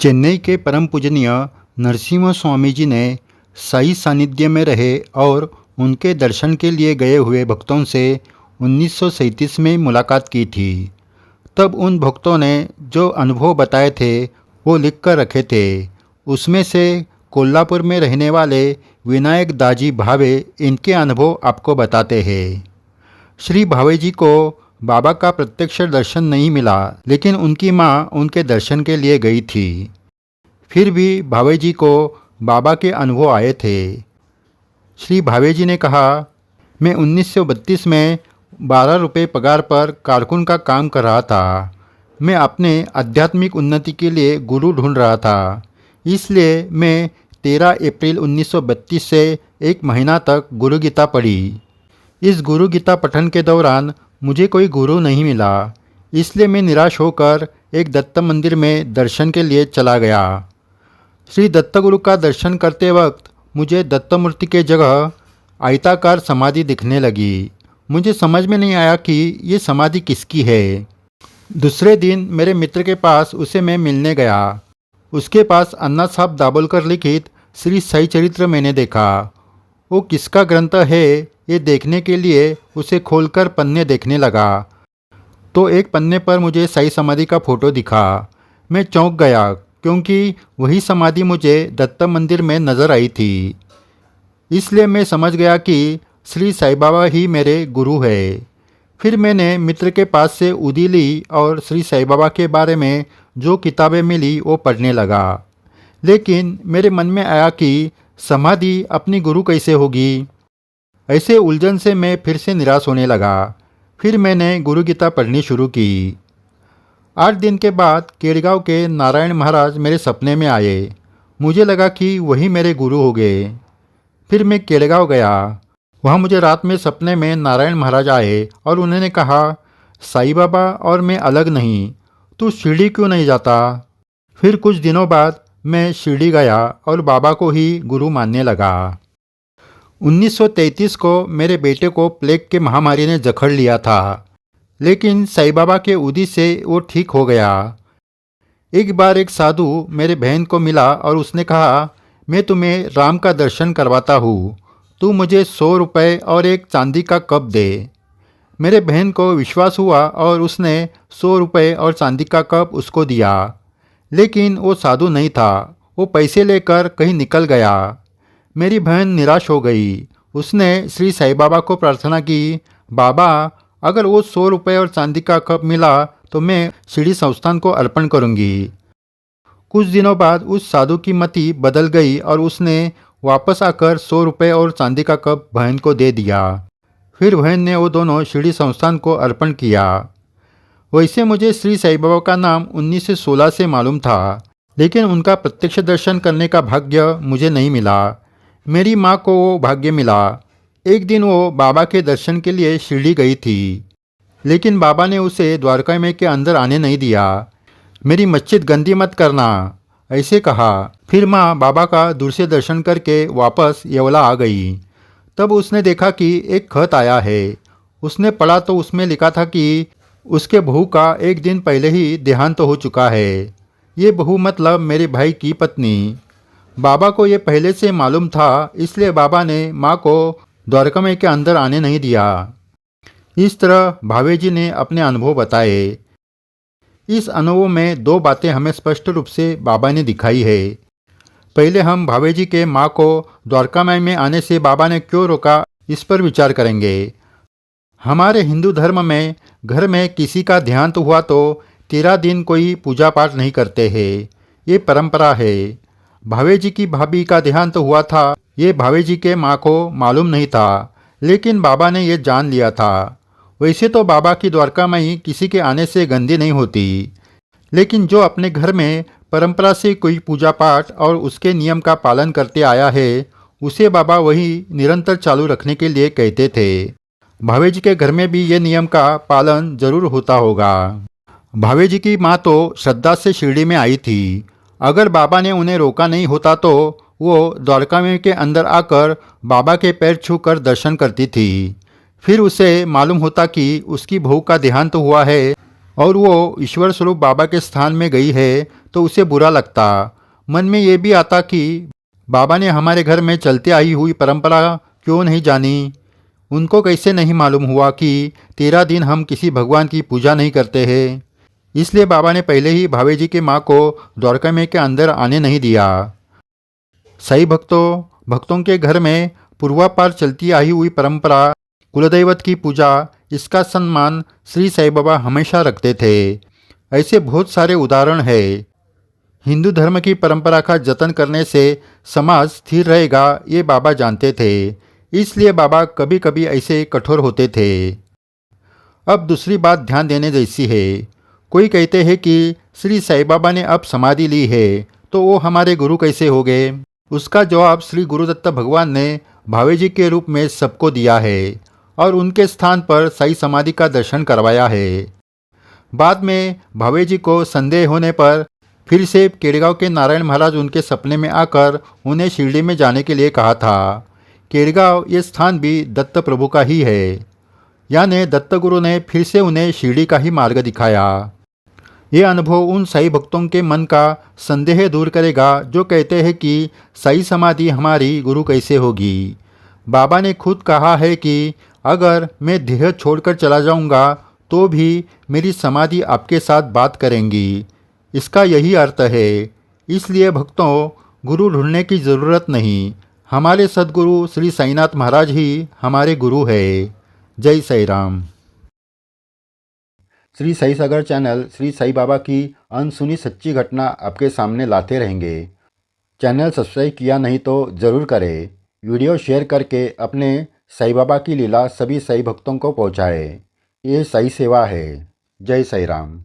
चेन्नई के परम पूजनीय नरसिम्हा स्वामी जी ने साई सानिध्य में रहे और उनके दर्शन के लिए गए हुए भक्तों से 1937 में मुलाकात की थी। तब उन भक्तों ने जो अनुभव बताए थे वो लिख कर रखे थे। उसमें से कोल्हापुर में रहने वाले विनायक दाजी भावे इनके अनुभव आपको बताते हैं। श्री भावे जी को बाबा का प्रत्यक्ष दर्शन नहीं मिला, लेकिन उनकी माँ उनके दर्शन के लिए गई थी। फिर भी भावे जी को बाबा के अनुभव आए थे। श्री भावे जी ने कहा, मैं 1932 में 12 रुपये पगार पर कारकुन का काम कर रहा था। मैं अपने आध्यात्मिक उन्नति के लिए गुरु ढूंढ रहा था। इसलिए मैं 13 अप्रैल 1932 से एक महीना तक गुरु गीता पढ़ी। इस गुरु गीता पठन के दौरान मुझे कोई गुरु नहीं मिला, इसलिए मैं निराश होकर एक दत्त मंदिर में दर्शन के लिए चला गया। श्री दत्त गुरु का दर्शन करते वक्त मुझे दत्त मूर्ति के जगह आयताकार समाधि दिखने लगी। मुझे समझ में नहीं आया कि ये समाधि किसकी है। दूसरे दिन मेरे मित्र के पास उसे मैं मिलने गया। उसके पास अन्ना साहब दाभोलकर लिखित श्री साई चरित्र मैंने देखा। वो किसका ग्रंथ है ये देखने के लिए उसे खोलकर पन्ने देखने लगा तो एक पन्ने पर मुझे साई समाधि का फोटो दिखा। मैं चौंक गया क्योंकि वही समाधि मुझे दत्त मंदिर में नज़र आई थी। इसलिए मैं समझ गया कि श्री साई बाबा ही मेरे गुरु है। फिर मैंने मित्र के पास से उदी ली और श्री साई बाबा के बारे में जो किताबें मिली वो पढ़ने लगा। लेकिन मेरे मन में आया कि समाधि अपनी गुरु कैसे होगी। ऐसे उलझन से मैं फिर से निराश होने लगा। फिर मैंने गुरु गीता पढ़नी शुरू की। 8 दिन के बाद केड़गांव के नारायण महाराज मेरे सपने में आए। मुझे लगा कि वही मेरे गुरु हो गए। फिर मैं केड़गांव गया। वहाँ मुझे रात में सपने में नारायण महाराज आए और उन्होंने कहा, साईं बाबा और मैं अलग नहीं, तू शिरडी क्यों नहीं जाता। फिर कुछ दिनों बाद मैं शिरडी गया और बाबा को ही गुरु मानने लगा। 1933 को मेरे बेटे को प्लेग के महामारी ने जकड़ लिया था, लेकिन साईं बाबा के उदी से वो ठीक हो गया। एक बार एक साधु मेरे बहन को मिला और उसने कहा, मैं तुम्हें राम का दर्शन करवाता हूँ, तू मुझे 100 रुपये और एक चांदी का कप दे। मेरे बहन को विश्वास हुआ और उसने 100 रुपये और चांदी का कप उसको दिया। लेकिन वो साधु नहीं था, वो पैसे लेकर कहीं निकल गया। मेरी बहन निराश हो गई। उसने श्री साईं बाबा को प्रार्थना की, बाबा अगर वो 100 रुपये और चांदी का कप मिला तो मैं शिरडी संस्थान को अर्पण करूंगी। कुछ दिनों बाद उस साधु की मति बदल गई और उसने वापस आकर 100 रुपये और चांदी का कप बहन को दे दिया। फिर बहन ने वो दोनों शिरडी संस्थान को अर्पण किया। वैसे मुझे श्री साईं बाबा का नाम 1916 से मालूम था, लेकिन उनका प्रत्यक्ष दर्शन करने का भाग्य मुझे नहीं मिला। मेरी माँ को वो भाग्य मिला। एक दिन वो बाबा के दर्शन के लिए शिरडी गई थी, लेकिन बाबा ने उसे द्वारका में के अंदर आने नहीं दिया। मेरी मस्जिद गंदी मत करना, ऐसे कहा। फिर माँ बाबा का दूर से दर्शन करके वापस येवला आ गई। तब उसने देखा कि एक खत आया है। उसने पढ़ा तो उसमें लिखा था कि उसके बहू का एक दिन पहले ही देहांत हो चुका है। ये बहू मतलब मेरे भाई की पत्नी। बाबा को ये पहले से मालूम था, इसलिए बाबा ने माँ को द्वारका में के अंदर आने नहीं दिया। इस तरह भावे जी ने अपने अनुभव बताए। इस अनुभव में 2 बातें हमें स्पष्ट रूप से बाबा ने दिखाई है। पहले हम भावे जी के माँ को द्वारका में आने से बाबा ने क्यों रोका, इस पर विचार करेंगे। हमारे हिंदू धर्म में घर में किसी का देहांत हुआ तो 13 दिन कोई पूजा पाठ नहीं करते हैं। ये परंपरा है। भावे जी की भाभी का देहांत हुआ था, ये भावे जी के माँ को मालूम नहीं था, लेकिन बाबा ने ये जान लिया था। वैसे तो बाबा की द्वारका में किसी के आने से गंदी नहीं होती, लेकिन जो अपने घर में परंपरा से कोई पूजा पाठ और उसके नियम का पालन करते आया है, उसे बाबा वही निरंतर चालू रखने के लिए कहते थे। भावे जी के घर में भी ये नियम का पालन जरूर होता होगा। भावे जी की माँ तो श्रद्धा से शिरडी में आई थी। अगर बाबा ने उन्हें रोका नहीं होता तो वो द्वारका में के अंदर आकर बाबा के पैर छूकर दर्शन करती थी। फिर उसे मालूम होता कि उसकी बहू का देहांत हुआ है और वो ईश्वर स्वरूप बाबा के स्थान में गई है, तो उसे बुरा लगता। मन में ये भी आता कि बाबा ने हमारे घर में चलते आई हुई परंपरा क्यों नहीं जानी। उनको कैसे नहीं मालूम हुआ कि 13 दिन हम किसी भगवान की पूजा नहीं करते हैं। इसलिए बाबा ने पहले ही भावे जी की माँ को द्वारका में के अंदर आने नहीं दिया। सही भक्तों के घर में पूर्वापार चलती आई हुई परंपरा कुलदैवत की पूजा, इसका सम्मान श्री साईं बाबा हमेशा रखते थे। ऐसे बहुत सारे उदाहरण हैं। हिंदू धर्म की परंपरा का जतन करने से समाज स्थिर रहेगा, ये बाबा जानते थे। इसलिए बाबा कभी कभी ऐसे कठोर होते थे। अब दूसरी बात ध्यान देने जैसी है। कोई कहते हैं कि श्री साईं बाबा ने अब समाधि ली है, तो वो हमारे गुरु कैसे हो गए। उसका जवाब श्री गुरुदत्त भगवान ने भावे जी के रूप में सबको दिया है और उनके स्थान पर साई समाधि का दर्शन करवाया है। बाद में भावे जी को संदेह होने पर फिर से केड़गांव के नारायण महाराज उनके सपने में आकर उन्हें शिरडी में जाने के लिए कहा था। केड़गांव ये स्थान भी दत्त प्रभु का ही है, यानी दत्त गुरु ने फिर से उन्हें शिरडी का ही मार्ग दिखाया। ये अनुभव उन साई भक्तों के मन का संदेह दूर करेगा जो कहते हैं कि साई समाधि हमारी गुरु कैसे होगी। बाबा ने खुद कहा है कि अगर मैं देह छोड़कर चला जाऊंगा तो भी मेरी समाधि आपके साथ बात करेंगी। इसका यही अर्थ है। इसलिए भक्तों, गुरु ढूंढने की ज़रूरत नहीं। हमारे सद्गुरु श्री साईनाथ महाराज ही हमारे गुरु है। जय साई राम। श्री साई सागर चैनल श्री साई बाबा की अनसुनी सच्ची घटना आपके सामने लाते रहेंगे। चैनल सब्सक्राइब किया नहीं तो ज़रूर करें। वीडियो शेयर करके अपने साई बाबा की लीला सभी साई भक्तों को पहुँचाएँ। ये साई सेवा है। जय साई राम।